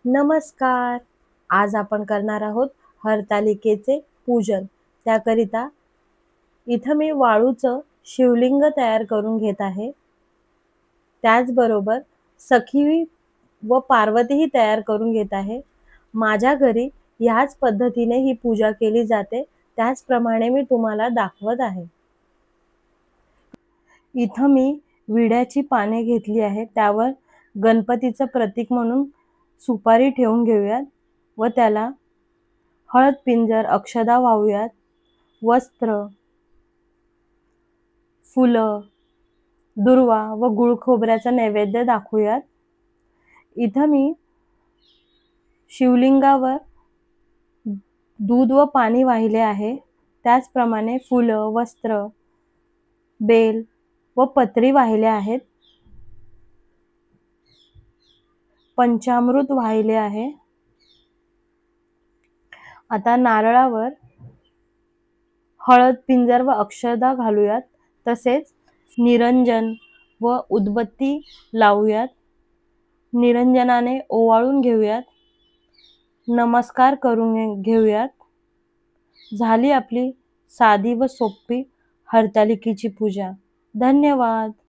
नमस्कार. आज आपण करणार आहोत हरतालिकेचे पूजन. त्याकरिता इथं मी वाळूचं शिवलिंग तयार करून घेत आहे. त्याचबरोबर सखी व पार्वतीही तयार करून घेत आहे. माझ्या घरी ह्याच पद्धतीने ही पूजा केली जाते, त्याचप्रमाणे मी तुम्हाला दाखवत आहे. इथं मी विड्याची पाने घेतली आहे, त्यावर गणपतीचं प्रतीक म्हणून सुपारी ठेवून घेऊयात व त्याला हळद पिंजर अक्षदा वाहूयात. वस्त्र, फुलं, दुर्वा व गुळ खोबऱ्याचा नैवेद्य दाखवूयात. इथं मी शिवलिंगावर दूध व पाणी वाहिले आहे. त्याचप्रमाणे फुलं, वस्त्र, बेल व पत्री वाहिले आहेत. पंचामृत वाहिले आहे. आता नारळावर हळद पिंजर व अक्षदा घालूयात. तसेच निरंजन व उदबत्ती लावूयात. निरंजनाने ओवाळून घेऊयात. नमस्कार करून घेऊयात. झाली आपली साधी व सोपी हरतालिकेची पूजा. धन्यवाद.